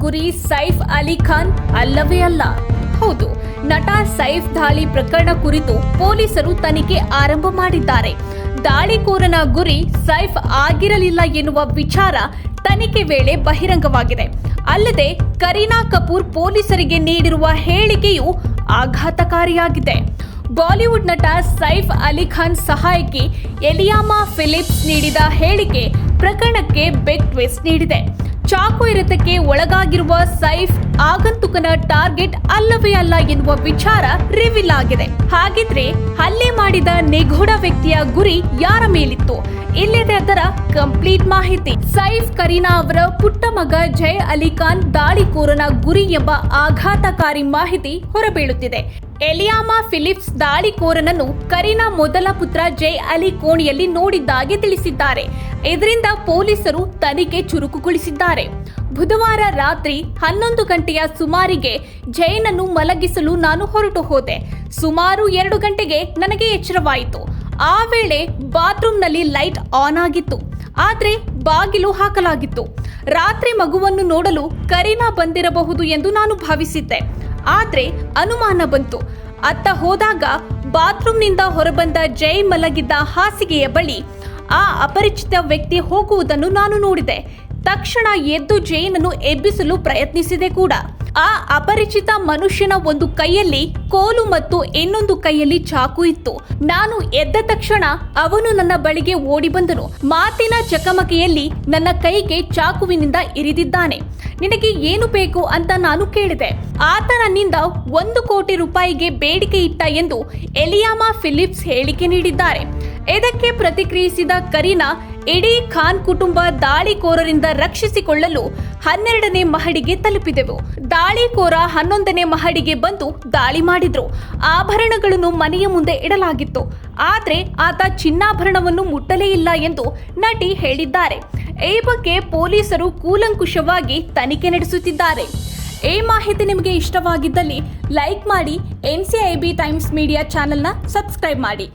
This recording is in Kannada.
ಗುರಿ ಸೈಫ್ ಅಲಿ ಖಾನ್ ಅಲ್ಲವೇ ಅಲ್ಲ? ಹೌದು, ನಟ ಸೈಫ್ ದಾಳಿ ಪ್ರಕರಣ ಕುರಿತು ಪೊಲೀಸರು ತನಿಖೆ ಆರಂಭ ಮಾಡಿದ್ದಾರೆ. ದಾಳಿಕೋರನ ಗುರಿ ಸೈಫ್ ಆಗಿರಲಿಲ್ಲ ಎನ್ನುವ ವಿಚಾರ ತನಿಖೆ ವೇಳೆ ಬಹಿರಂಗವಾಗಿದೆ. ಅಲ್ಲದೆ ಕರೀನಾ ಕಪೂರ್ ಪೊಲೀಸರಿಗೆ ನೀಡಿರುವ ಹೇಳಿಕೆಯು ಆಘಾತಕಾರಿಯಾಗಿದೆ. ಬಾಲಿವುಡ್ ನಟ ಸೈಫ್ ಅಲಿ ಖಾನ್ ಸಹಾಯಕಿ ಎಲಿಯಾಮಾ ಫಿಲಿಪ್ಸ್ ನೀಡಿದ ಹೇಳಿಕೆ ಪ್ರಕರಣಕ್ಕೆ ಬಿಗ್ ಟ್ವಿಸ್ಟ್ ನೀಡಿದೆ. ಚಾಕು ಇರಿತಕ್ಕೆ ಒಳಗಾಗಿರುವ ಸೈಫ್ ಆಗಂತುಕನ ಟಾರ್ಗೆಟ್ ಅಲ್ಲವೇ ಅಲ್ಲ ಎನ್ನುವ ವಿಚಾರ ರಿವೀಲ್ ಆಗಿದೆ. ಹಾಗಿದ್ರೆ ಹಲ್ಲೆ ಮಾಡಿದ ನಿಗೂಢ ವ್ಯಕ್ತಿಯ ಗುರಿ ಯಾರ ಮೇಲಿತ್ತು? ಇಲ್ಲಿದೆ ಅದರ ಕಂಪ್ಲೀಟ್ ಮಾಹಿತಿ. ಸೈಫ್ ಕರೀನಾ ಅವರ ಪುಟ್ಟ ಮಗ ಜೈ ಅಲಿ ಖಾನ್ ದಾಳಿಕೋರನ ಗುರಿ ಎಂಬ ಆಘಾತಕಾರಿ ಮಾಹಿತಿ ಹೊರಬೀಳುತ್ತಿದೆ. ಎಲಿಯಾಮಾ ಫಿಲಿಪ್ಸ್ ದಾಳಿಕೋರನನ್ನು ಕರೀನಾ ಮೊದಲ ಪುತ್ರ ಜೈ ಅಲಿ ಕೋಣೆಯಲ್ಲಿ ನೋಡಿದ್ದಾಗಿ ತಿಳಿಸಿದ್ದಾರೆ. ಇದರಿಂದ ಪೊಲೀಸರು ತನಿಖೆ ಚುರುಕುಗೊಳಿಸಿದ್ದಾರೆ. ಬುಧವಾರ ರಾತ್ರಿ 11 ಗಂಟೆಯ ಸುಮಾರಿಗೆ ಜೈನನ್ನು ಮಲಗಿಸಲು ನಾನು ಹೊರಟು ಹೋದೆ. ಸುಮಾರು 2 ಗಂಟೆಗೆ ನನಗೆ ಎಚ್ಚರವಾಯಿತು. ಆ ವೇಳೆ ಬಾತ್ರೂಮ್ನಲ್ಲಿ ಲೈಟ್ ಆನ್ ಆಗಿತ್ತು, ಆದ್ರೆ ಬಾಗಿಲು ಹಾಕಲಾಗಿತ್ತು. ರಾತ್ರಿ ಮಗುವನ್ನು ನೋಡಲು ಕರೀನಾ ಬಂದಿರಬಹುದು ಎಂದು ನಾನು ಭಾವಿಸಿದ್ದೆ. ಆದ್ರೆ ಅನುಮಾನ ಬಂತು. ಅತ್ತ ಹೋದಾಗ ಬಾತ್ರೂಮ್ನಿಂದ ಹೊರಬಂದ ಜೈ ಮಲಗಿದ್ದ ಹಾಸಿಗೆಯ ಬಳಿ ಆ ಅಪರಿಚಿತ ವ್ಯಕ್ತಿ ಹೋಗುವುದನ್ನು ನಾನು ನೋಡಿದೆ. ತಕ್ಷಣ ಎದ್ದು ಜೈನನ್ನು ಎಬ್ಬಿಸಲು ಪ್ರಯತ್ನಿಸಿದೆ ಕೂಡ. ಆ ಅಪರಿಚಿತ ಮನುಷ್ಯನ ಒಂದು ಕೈಯಲ್ಲಿ ಕೋಲು ಮತ್ತು ಇನ್ನೊಂದು ಕೈಯಲ್ಲಿ ಚಾಕು ಇತ್ತು. ನಾನು ಎದ್ದ ತಕ್ಷಣ ಅವನು ನನ್ನ ಬಳಿಗೆ ಓಡಿ ಬಂದನು. ಮಾತಿನ ಚಕಮಕಿಯಲ್ಲಿ ನನ್ನ ಕೈಗೆ ಚಾಕುವಿನಿಂದ ಇರಿದಿದ್ದಾನೆ. ನಿನಗೆ ಏನು ಬೇಕು ಅಂತ ನಾನು ಕೇಳಿದೆ. ಆತ ನನ್ನಿಂದ 1 ಕೋಟಿ ರೂಪಾಯಿಗೆ ಬೇಡಿಕೆ ಇಟ್ಟ ಎಂದು ಎಲಿಯಾಮಾ ಫಿಲಿಪ್ಸ್ ಹೇಳಿಕೆ ನೀಡಿದ್ದಾರೆ. ಇದಕ್ಕೆ ಪ್ರತಿಕ್ರಿಯಿಸಿದ ಕರೀನಾ, ಇಡೀ ಖಾನ್ ಕುಟುಂಬ ದಾಳಿಕೋರರಿಂದ ರಕ್ಷಿಸಿಕೊಳ್ಳಲು 12ನೇ ಮಹಡಿಗೆ ತಲುಪಿದೆವು. ದಾಳಿಕೋರ 11ನೇ ಮಹಡಿಗೆ ಬಂದು ದಾಳಿ ಮಾಡಿದ್ರು. ಆಭರಣಗಳನ್ನು ಮನೆಯ ಮುಂದೆ ಇಡಲಾಗಿತ್ತು. ಆದ್ರೆ ಆತ ಚಿನ್ನಾಭರಣವನ್ನು ಮುಟ್ಟಲೇ ಇಲ್ಲ ಎಂದು ನಟಿ ಹೇಳಿದ್ದಾರೆ. ಈ ಬಗ್ಗೆ ಪೊಲೀಸರು ಕೂಲಂಕುಷವಾಗಿ ತನಿಖೆ ನಡೆಸುತ್ತಿದ್ದಾರೆ. ಈ ಮಾಹಿತಿ ನಿಮಗೆ ಇಷ್ಟವಾಗಿದ್ದಲ್ಲಿ ಲೈಕ್ ಮಾಡಿ, NCIB ಟೈಮ್ಸ್ ಮೀಡಿಯಾ ಚಾನೆಲ್ನ ಸಬ್ಸ್ಕ್ರೈಬ್ ಮಾಡಿ.